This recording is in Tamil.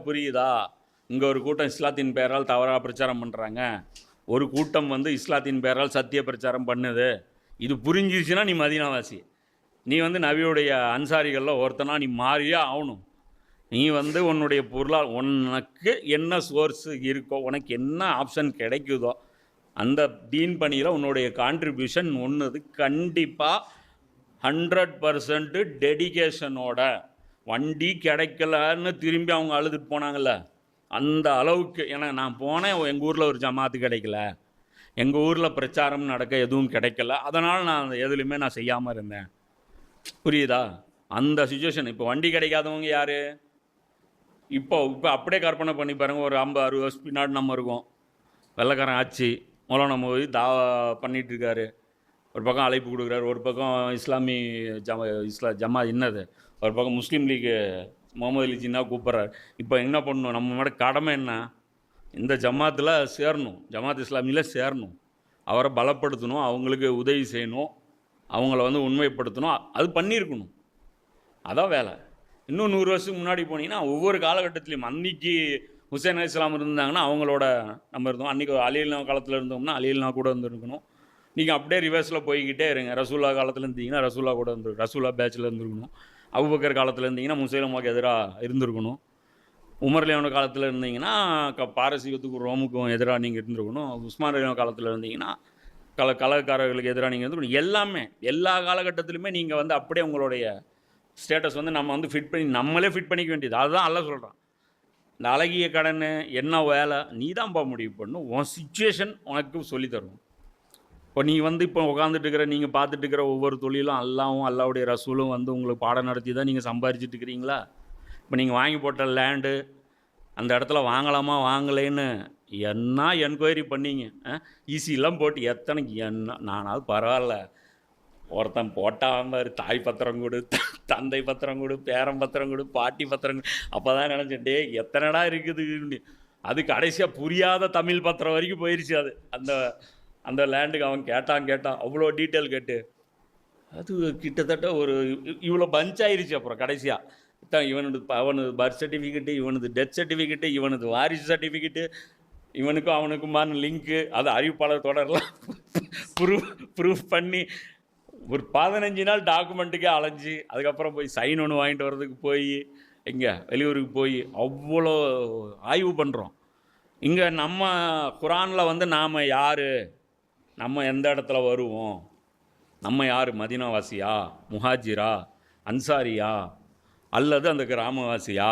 புரியுதா? இங்கே ஒரு கூட்டம் இஸ்லாத்தின் பெயரால் தவறாக பிரச்சாரம் பண்ணுறாங்க, ஒரு கூட்டம் வந்து இஸ்லாத்தின் பெயரால் சத்திய பிரச்சாரம் பண்ணுது. இது புரிஞ்சிருச்சுன்னா நீ மதீனாவாசி. நீ வந்து நபியுடைய அன்சாரிகளில் ஒருத்தனா நீ மாறியே ஆகணும். நீ வந்து உன்னுடைய உனக்கு என்ன சோர்ஸு இருக்கோ, உனக்கு என்ன ஆப்ஷன் கிடைக்குதோ, அந்த தீன் பணியில் உன்னுடைய கான்ட்ரிபியூஷன் ஒன்றுது கண்டிப்பாக 100% டெடிகேஷனோட. வண்டி கிடைக்கலன்னு திரும்பி அவங்க அழுதுட்டு போனாங்கல்ல, அந்த அளவுக்கு. ஏன்னா நான் போனேன், எங்கள் ஊரில் ஒரு ஜமாத்து கிடைக்கல, எங்கள் ஊரில் பிரச்சாரம் நடக்க எதுவும் கிடைக்கல, அதனால் நான் எதுலையுமே நான் செய்யாமல் இருந்தேன். புரியுதா? அந்த சுச்சுவேஷன். இப்போ வண்டி கிடைக்காதவங்க யார்? இப்போ அப்படியே கற்பனை பண்ணி பாருங்கள், ஒரு 50-60 வருஷம் பின்னாடி நம்ம இருக்கோம், வெள்ளைக்காரன் ஆட்சி, மௌலானா மௌலவி தாவா பண்ணிகிட்ருக்காரு, ஒரு பக்கம் அழைப்பு கொடுக்குறாரு, ஒரு பக்கம் இஸ்லாமி ஜமா என்னது, ஒரு பக்கம் முஸ்லீம் லீக்கு முகமது அலி ஜின்னா கூப்பிட்றாரு. இப்போ என்ன பண்ணணும்? நம்ம மேலே கடமை என்ன? இந்த ஜமாத்தில் சேரணும், ஜமாத் இஸ்லாமியில் சேரணும், அவரை பலப்படுத்தணும், அவங்களுக்கு உதவி செய்யணும், அவங்கள வந்து உண்மைப்படுத்தணும், அது பண்ணியிருக்கணும். அதான் வேலை. இன்னும் 100 வருஷத்துக்கு முன்னாடி போனீங்கன்னா ஒவ்வொரு காலகட்டத்திலையும் அன்றைக்கி ஹுசைன் அலி இஸ்லாம் இருந்தாங்கன்னா அவங்களோட நம்ம இருந்தோம். அன்றைக்கி அலியல்னா காலத்தில் இருந்தோம்னா அலியல்னா கூட இருந்துருக்கணும். நீங்கள் அப்படியே ரிவர்ஸில் போய்கிட்டே இருங்க. ரசூல்லா காலத்தில் இருந்தீங்கன்னா ரசூல்லா கூட ரசூல்லா பேட்சில் இருந்துருக்கணும். அபூபக்கர் காலத்தில் இருந்தீங்கன்னா முசைலமாவுக்கு எதிராக இருந்திருக்கணும். உமர் அலியோட காலத்தில் இருந்தீங்கன்னா பாரசீகத்துக்கும் ரோமுக்கும் எதிராக நீங்கள் இருந்திருக்கணும். உஸ்மான் அலியோட காலத்தில் இருந்தீங்கன்னா கலகக்காரர்களுக்கு எதிராக நீங்கள் இருந்துருக்கணும். எல்லாமே எல்லா காலகட்டத்திலுமே நீங்கள் வந்து அப்படியே உங்களுடைய ஸ்டேட்டஸ் வந்து நம்ம வந்து ஃபிட் பண்ணி நம்மளே ஃபிட் பண்ணிக்க வேண்டியது. அதுதான் அல்ல சொல்கிறான். இந்த அழகிய கடன் என்ன வேலை நீ தான்ப்பா முடிவு பண்ணணும். உன் சிச்சுவேஷன் உனக்கு சொல்லி தரும். இப்போ நீ வந்து இப்போ உட்காந்துட்டு இருக்கிற, நீங்கள் பார்த்துட்டு இருக்கிற ஒவ்வொரு தொழிலும் அல்லாவும் அல்லாவுடைய ரசூலும் வந்து உங்களுக்கு பாடம் நடத்தி தான் நீங்கள் சம்பாரிச்சிட்டு இருக்கிறீங்களா? இப்போ நீங்கள் வாங்கி போட்ட லேண்டு அந்த இடத்துல வாங்கலாமா வாங்கலேன்னு என்ன என்கொயரி பண்ணீங்க? ஈஸிலாம் போட்டு எத்தனைக்கு என்ன நானாவது பரவாயில்ல, ஒருத்தன் போட்டான் பாரு, தாய் பத்திரம் கொடு, தந்தை பத்திரம் கொடு, பேரம் பத்திரம் கொடு, பாட்டி பத்திரம் கொடு. அப்போ தான் நினச்சேன், டே எத்தனைடா இருக்குது. அது கடைசியாக புரியாத தமிழ் பத்திரம் வரைக்கும் போயிடுச்சு. அது அந்த அந்த லேண்டுக்கு அவன் கேட்டான் அவ்வளோ டீட்டெயில் கேட்டு அது கிட்டத்தட்ட ஒரு இவ்வளோ பஞ்ச் ஆயிடுச்சு. அப்புறம் கடைசியாக இவனது அவனது பர்த் சர்டிஃபிகேட்டு, இவனது டெத் சர்டிஃபிகேட்டு, இவனது வாரிசு சர்டிஃபிகேட்டு, இவனுக்கும் அவனுக்குமான லிங்க்கு, அது அறிவிப்பாளர் தொடரலாம் ப்ரூஃப் பண்ணி ஒரு 15 நாள் டாக்குமெண்ட்டுக்கே அலைஞ்சி அதுக்கப்புறம் போய் சைன் ஒன்று வாங்கிட்டு வர்றதுக்கு போய் இங்கே வெளியூருக்கு போய் அவ்வளோ ஆய்வு பண்ணுறோம். இங்கே நம்ம குரானில் வந்து நாம் யார், நம்ம எந்த இடத்துல வருவோம், நம்ம யார், மதீனாவாசியா, முஹாஜிரா, அன்சாரியா அல்லது அந்த கிராமவாசியா,